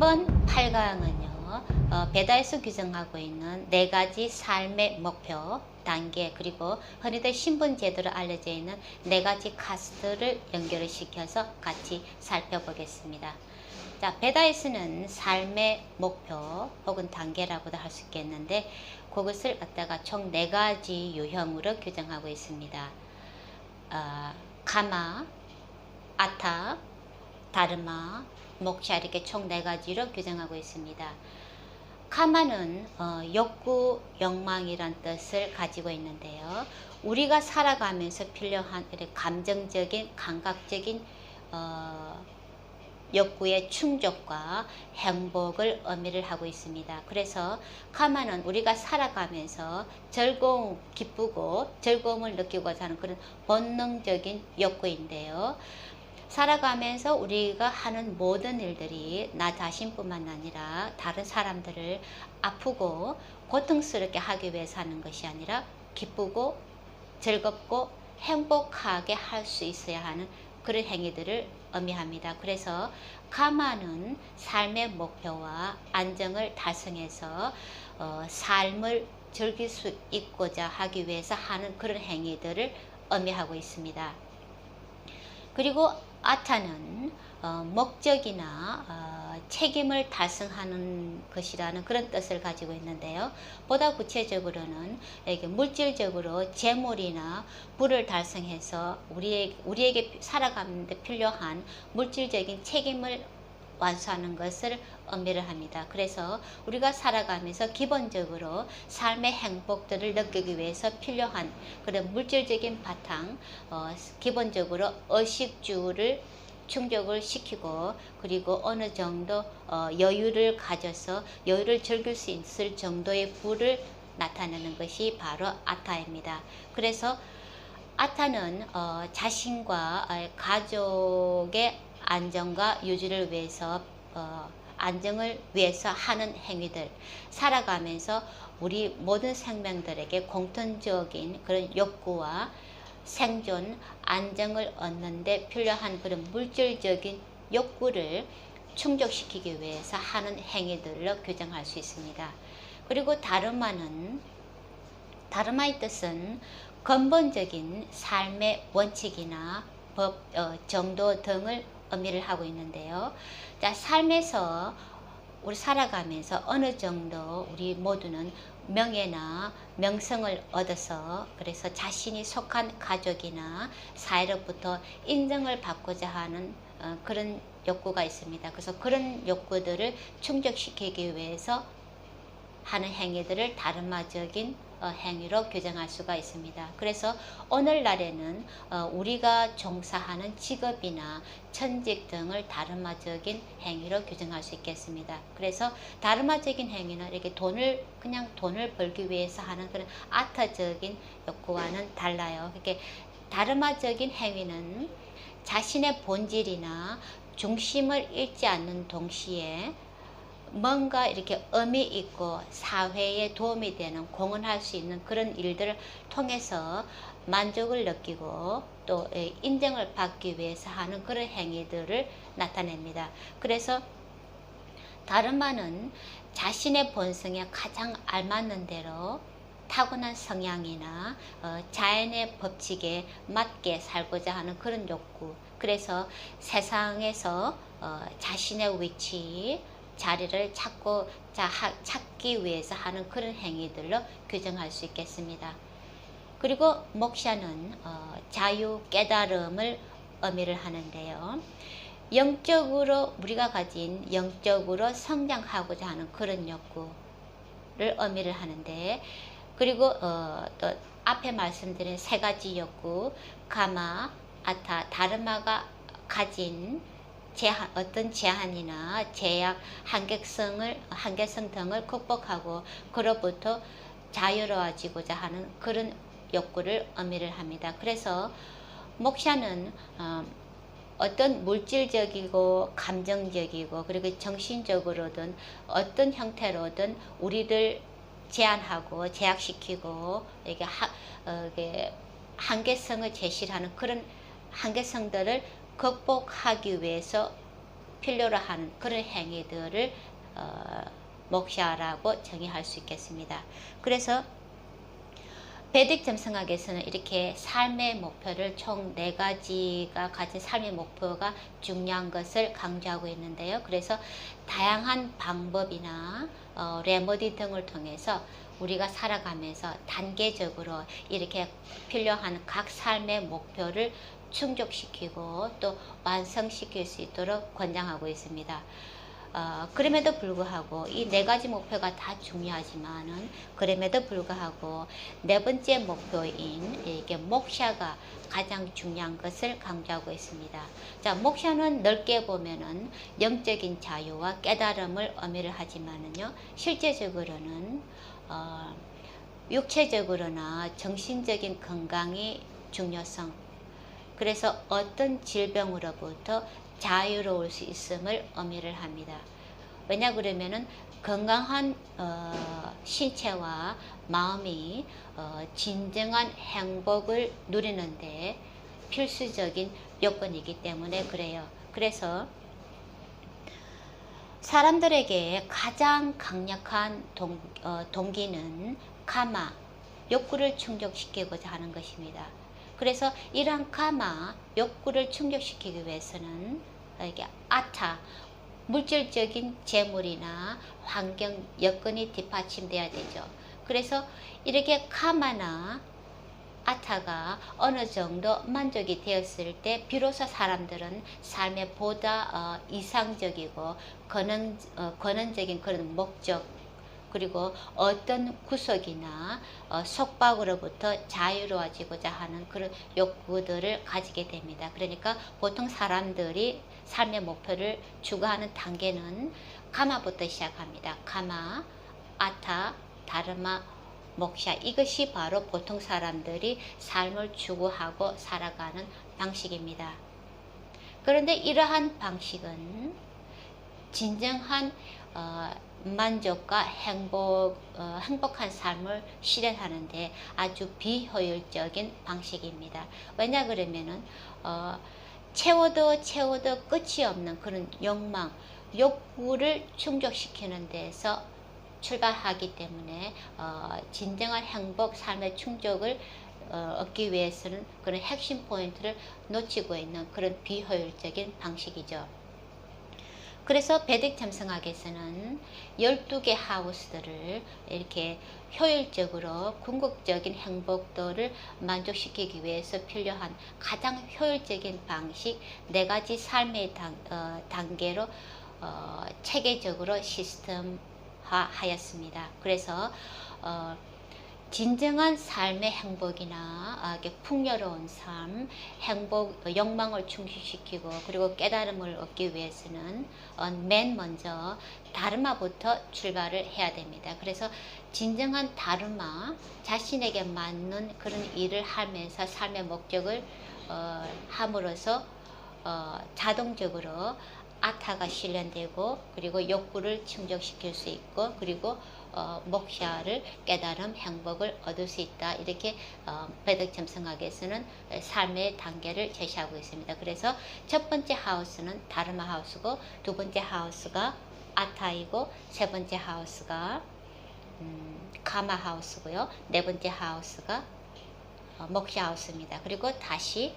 이번 8강은요. 배다에서 규정하고 있는 4가지 삶의 목표, 단계, 그리고 흔히들 신분제도로 알려져 있는 4가지 카스트를 연결을 시켜서 같이 살펴보겠습니다. 자, 배다에서는 삶의 목표 혹은 단계라고도 할 수 있겠는데, 그것을 갖다가 총 4가지 유형으로 규정하고 있습니다. 카마, 아타, 다르마, 목샤, 이렇게 총 4가지로 규정하고 있습니다. 카마는 욕구, 욕망이란 뜻을 가지고 있는데요. 우리가 살아가면서 필요한 감정적인, 감각적인 욕구의 충족과 행복을 의미를 하고 있습니다. 그래서 카마는 우리가 살아가면서 기쁘고 즐거움을 느끼고자 하는 그런 본능적인 욕구인데요. 살아가면서 우리가 하는 모든 일들이 나 자신뿐만 아니라 다른 사람들을 아프고 고통스럽게 하기 위해서 하는 것이 아니라 기쁘고 즐겁고 행복하게 할 수 있어야 하는 그런 행위들을 의미합니다. 그래서 카마는 삶의 목표와 안정을 달성해서 삶을 즐길 수 있고자 하기 위해서 하는 그런 행위들을 의미하고 있습니다. 그리고 아타는 목적이나 책임을 달성하는 것이라는 그런 뜻을 가지고 있는데요. 보다 구체적으로는 이렇게 물질적으로 재물이나 부를 달성해서 우리에게 살아가는 데 필요한 물질적인 책임을 완수하는 것을 의미를 합니다. 그래서 우리가 살아가면서 기본적으로 삶의 행복들을 느끼기 위해서 필요한 그런 물질적인 바탕, 기본적으로 의식주를 충족을 시키고, 그리고 어느 정도 여유를 가져서 여유를 즐길 수 있을 정도의 부를 나타내는 것이 바로 아타입니다. 그래서 아타는 자신과 가족의 안정과 유지를 위해서 안정을 위해서 하는 행위들, 살아가면서 우리 모든 생명들에게 공통적인 그런 욕구와 생존, 안정을 얻는 데 필요한 그런 물질적인 욕구를 충족시키기 위해서 하는 행위들로 규정할 수 있습니다. 그리고 다르마의 뜻은 근본적인 삶의 원칙이나 법, 정도 등을 의미를 하고 있는데요. 자, 삶에서 우리 살아가면서 어느 정도 우리 모두는 명예나 명성을 얻어서, 그래서 자신이 속한 가족이나 사회로부터 인정을 받고자 하는 그런 욕구가 있습니다. 그래서 그런 욕구들을 충족시키기 위해서 하는 행위들을 다르마적인 행위로 규정할 수가 있습니다. 그래서 오늘날에는 우리가 종사하는 직업이나 천직 등을 다르마적인 행위로 규정할 수 있겠습니다. 그래서 다르마적인 행위는 이렇게 그냥 돈을 벌기 위해서 하는 그런 아타적인 욕구와는 달라요. 이렇게 다르마적인 행위는 자신의 본질이나 중심을 잃지 않는 동시에 뭔가 이렇게 의미 있고 사회에 도움이 되는, 공헌할 수 있는 그런 일들을 통해서 만족을 느끼고 또 인정을 받기 위해서 하는 그런 행위들을 나타냅니다. 그래서 다르마는 자신의 본성에 가장 알맞는 대로 타고난 성향이나 자연의 법칙에 맞게 살고자 하는 그런 욕구, 그래서 세상에서 자신의 위치, 자리를 찾기 위해서 하는 그런 행위들로 규정할 수 있겠습니다. 그리고 목샤는 자유, 깨달음을 의미를 하는데요. 영적으로 우리가 가진 영적으로 성장하고자 하는 그런 욕구를 의미를 하는데, 그리고 또 앞에 말씀드린 3가지 욕구, 카마, 아타, 다르마가 가진 어떤 제한이나 제약, 한계성 등을 극복하고 그로부터 자유로워지고자 하는 그런 욕구를 의미를 합니다. 그래서 목샤는 어떤 물질적이고 감정적이고 그리고 정신적으로든 어떤 형태로든 우리를 제한하고 제약시키고 이게 한계성을 제시하는 그런 한계성들을 극복하기 위해서 필요로 하는 그런 행위들을 목샤라고 정의할 수 있겠습니다. 그래서 베딕 점성학에서는 이렇게 삶의 목표를 총 4가지가 가진 삶의 목표가 중요한 것을 강조하고 있는데요. 그래서 다양한 방법이나 레머디 등을 통해서 우리가 살아가면서 단계적으로 이렇게 필요한 각 삶의 목표를 충족시키고 또 완성시킬 수 있도록 권장하고 있습니다. 그럼에도 불구하고 이 4가지 목표가 다 중요하지만은 그럼에도 불구하고 4번째 목표인 이게 목샤가 가장 중요한 것을 강조하고 있습니다. 자, 목샤는 넓게 보면은 영적인 자유와 깨달음을 의미를 하지만은요, 실제적으로는 육체적으로나 정신적인 건강의 중요성, 그래서 어떤 질병으로부터 자유로울 수 있음을 의미를 합니다. 왜냐 그러면은 건강한 신체와 마음이 진정한 행복을 누리는데 필수적인 요건이기 때문에 그래요. 그래서 사람들에게 가장 강력한 동기는 카마, 욕구를 충족시키고자 하는 것입니다. 그래서 이러한 카마, 욕구를 충족시키기 위해서는 이게 아타, 물질적인 재물이나 환경, 여건이 뒷받침돼야 되죠. 그래서 이렇게 카마나 아타가 어느 정도 만족이 되었을 때 비로소 사람들은 삶에 보다 이상적이고 권한적인 그런 목적, 그리고 어떤 구속이나 속박으로부터 자유로워지고자 하는 그런 욕구들을 가지게 됩니다. 그러니까 보통 사람들이 삶의 목표를 추구하는 단계는 카마부터 시작합니다. 카마, 아타, 다르마, 목샤, 이것이 바로 보통 사람들이 삶을 추구하고 살아가는 방식입니다. 그런데 이러한 방식은 진정한 만족과 행복한 삶을 실현하는데 아주 비효율적인 방식입니다. 왜냐 그러면은 채워도 끝이 없는 그런 욕망, 욕구를 충족시키는 데서 출발하기 때문에 진정한 행복, 삶의 충족을 얻기 위해서는 그런 핵심 포인트를 놓치고 있는 그런 비효율적인 방식이죠. 그래서 베딕 점성학에서는 12개 하우스들을 이렇게 효율적으로 궁극적인 행복도를 만족시키기 위해서 필요한 가장 효율적인 방식 4가지 삶의 단계로 체계적으로 시스템화하였습니다. 그래서 진정한 삶의 행복이나 풍요로운 삶, 욕망을 충족시키고 그리고 깨달음을 얻기 위해서는 맨 먼저 다르마부터 출발을 해야 됩니다. 그래서 진정한 다르마, 자신에게 맞는 그런 일을 하면서 삶의 목적을 함으로써 자동적으로 아타가 실현되고 그리고 욕구를 충족시킬 수 있고 그리고 목샤를 깨달음 행복을 얻을 수 있다. 이렇게 베딕 점성학에서는 삶의 단계를 제시하고 있습니다. 그래서 첫 번째 하우스는 다르마 하우스고 두 번째 하우스가 아타이고 세 번째 하우스가 카마 하우스고요. 네 번째 하우스가 목샤 하우스입니다. 그리고 다시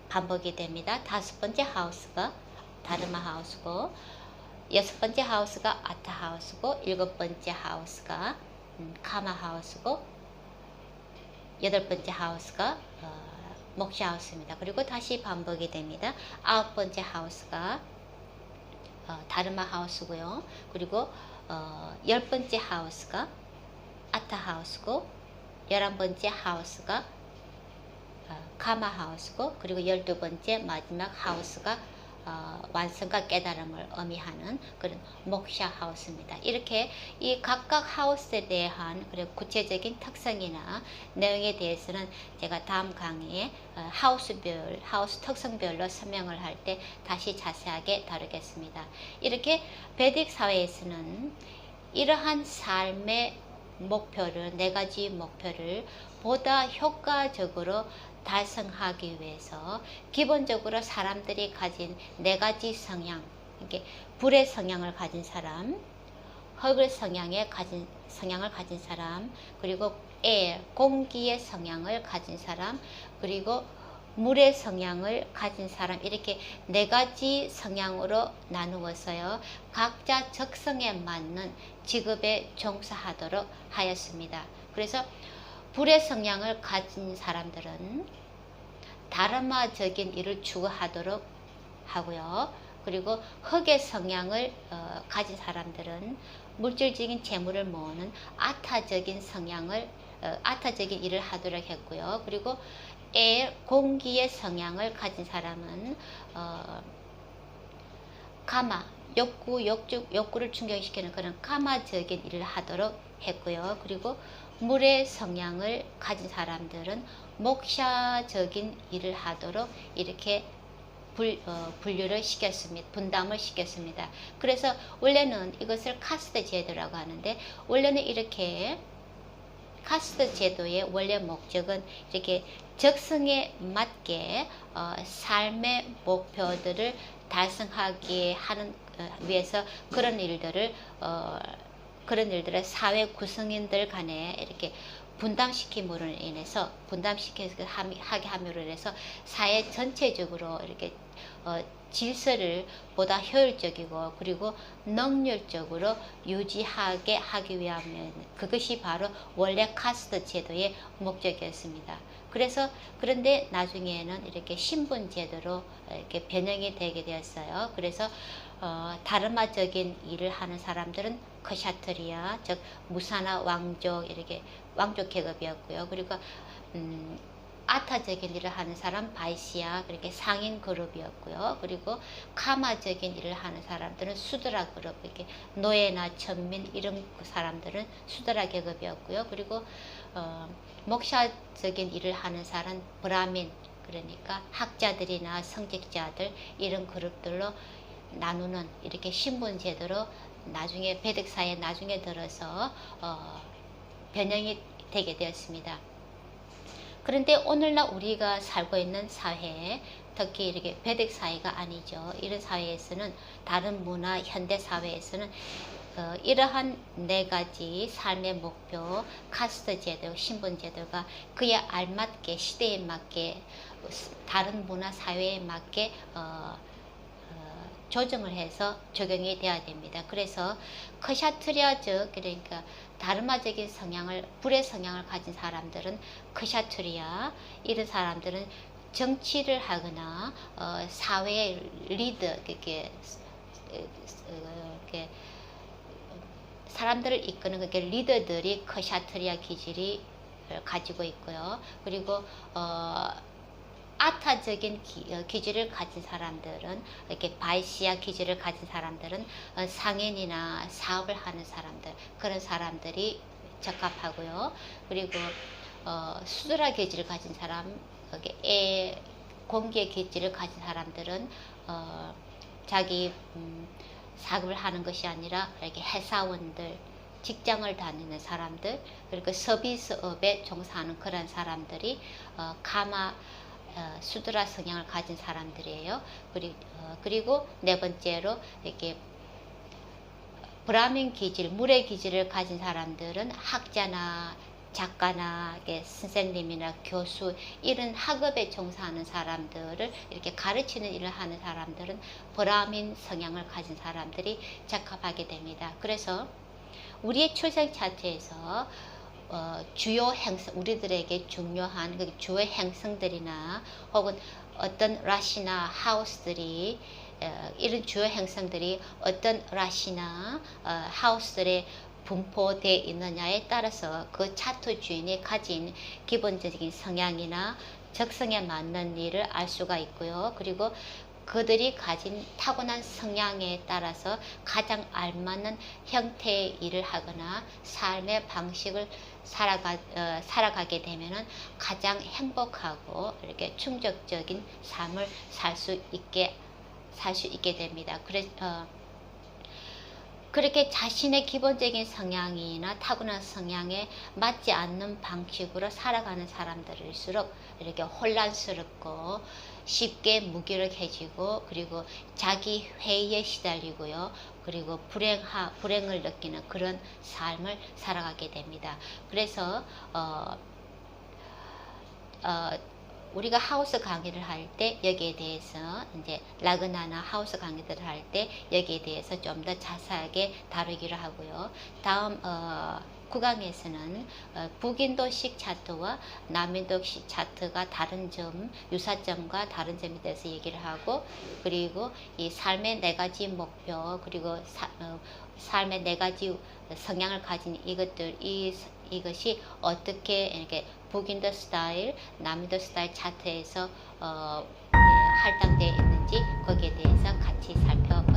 반복이 됩니다. 다섯 번째 하우스가 다르마 하우스고 여섯 번째 하우스가 아타 하우스고 일곱 번째 하우스가 카마 하우스고 여덟 번째 하우스가 목샤 하우스입니다. 그리고 다시 반복이 됩니다. 아홉 번째 하우스가 다르마 하우스고요. 그리고 열 번째 하우스가 아타 하우스고 11번째 하우스가 카마 하우스고 그리고 12번째 마지막 하우스가 완성과 깨달음을 의미하는 그런 목샤 하우스입니다. 이렇게 이 각각 하우스에 대한 그리고 구체적인 특성이나 내용에 대해서는 제가 다음 강의에 하우스 특성별로 설명을 할 때 다시 자세하게 다루겠습니다. 이렇게 베딕 사회에서는 이러한 삶의 목표를 4가지 목표를 보다 효과적으로 달성하기 위해서 기본적으로 사람들이 가진 4가지 성향, 이게 불의 성향을 가진 사람, 흙의 성향을 가진 사람, 그리고 air, 공기의 성향을 가진 사람, 그리고 물의 성향을 가진 사람, 이렇게 네 가지 성향으로 나누어서요, 각자 적성에 맞는 직업에 종사하도록 하였습니다. 그래서 불의 성향을 가진 사람들은 다르마적인 일을 추구하도록 하고요. 그리고 흙의 성향을 가진 사람들은 물질적인 재물을 모으는 아타적인 일을 하도록 했고요. 그리고 공기의 성향을 가진 사람은 가마, 욕구를 충족시키는 그런 가마적인 일을 하도록 했고요. 그리고 물의 성향을 가진 사람들은 목샤적인 일을 하도록 이렇게 분류를 시켰습니다. 분담을 시켰습니다. 그래서 원래는 이것을 카스트 제도라고 하는데, 원래는 이렇게 카스트 제도의 원래 목적은 이렇게 적성에 맞게 삶의 목표들을 달성하기 하는 위해서 그런 일들을 사회 구성인들 간에 이렇게 분담시킴으로 인해서 하게 함으로 인해서 사회 전체적으로 이렇게 질서를 보다 효율적이고 그리고 능률적으로 유지하게 하기 위하면, 그것이 바로 원래 카스트 제도의 목적이었습니다. 그런데 나중에는 이렇게 신분 제도로 이렇게 변형이 되게 되었어요. 그래서 다르마적인 일을 하는 사람들은 크샤트리아, 즉 무사나 왕족, 이렇게 왕족 계급이었고요. 그리고 아타적인 일을 하는 사람 바이시아, 그렇게 상인 그룹이었고요. 그리고 카마적인 일을 하는 사람들은 수드라 그룹, 이렇게 노예나 천민 이런 사람들은 수드라 계급이었고요. 그리고 목샤적인 일을 하는 사람 브라민, 그러니까 학자들이나 성직자들 이런 그룹들로 나누는 이렇게 신분 제도로 나중에 베덱 사회에 나중에 들어서 변형이 되게 되었습니다. 그런데 오늘날 우리가 살고 있는 사회에, 특히 이렇게 베덱 사회가 아니죠, 이런 사회에서는, 다른 문화 현대 사회에서는 이러한 네 가지 삶의 목표, 카스트 제도, 신분 제도가 그에 알맞게, 시대에 맞게, 다른 문화 사회에 맞게 조정을 해서 적용이 돼야 됩니다. 그래서 크샤트리아적, 그러니까 다르마적인 성향을, 불의 성향을 가진 사람들은 크샤트리아, 이런 사람들은 정치를 하거나 사회의 리더, 이렇게 사람들을 이끄는 그게 리더들이 크샤트리아 기질이 가지고 있고요. 그리고 아타적인 기질을 가진 사람들은, 이렇게 바이시아 기질을 가진 사람들은 상인이나 사업을 하는 사람들, 그런 사람들이 적합하고요. 그리고 수드라 기질을 가진 사람, 공기의 기질을 가진 사람들은 자기 사업을 하는 것이 아니라 이렇게 회사원들, 직장을 다니는 사람들, 그리고 서비스업에 종사하는 그런 사람들이 수드라 성향을 가진 사람들이에요. 그리고 네 번째로 이렇게 브라민 기질, 물의 기질을 가진 사람들은 학자나 작가나 선생님이나 교수, 이런 학업에 종사하는 사람들을, 이렇게 가르치는 일을 하는 사람들은 브라민 성향을 가진 사람들이 적합하게 됩니다. 그래서 우리의 출생 차트에서 주요 행성, 우리들에게 중요한 그 주요 행성들이나 혹은 어떤 라시나 하우스들이, 이런 주요 행성들이 어떤 라시나 하우스들의 분포되어 있느냐에 따라서 그 차트 주인이 가진 기본적인 성향이나 적성에 맞는 일을 알 수가 있고요. 그리고 그들이 가진 타고난 성향에 따라서 가장 알맞는 형태의 일을 하거나 삶의 방식을 살아가게 되면은 가장 행복하고 이렇게 충족적인 삶을 살 수 있게 됩니다. 그렇게 자신의 기본적인 성향이나 타고난 성향에 맞지 않는 방식으로 살아가는 사람들일수록 이렇게 혼란스럽고 쉽게 무기력해지고 그리고 자기 회의에 시달리고요. 그리고 불행을 느끼는 그런 삶을 살아가게 됩니다. 그래서 우리가 하우스 강의를 할 때 여기에 대해서 이제 라그나나 하우스 강의들을 할 때 여기에 대해서 좀 더 자세하게 다루기를 하고요. 다음 구강에서는 북인도식 차트와 남인도식 차트가 다른 점, 유사점과 다른 점에 대해서 얘기를 하고, 그리고 이 삶의 4가지 목표, 그리고 삶의 4가지 성향을 가진 이것이 어떻게 이렇게 북인도 스타일, 남인도 스타일 차트에서 할당되어 있는지 거기에 대해서 같이 살펴보겠습니다.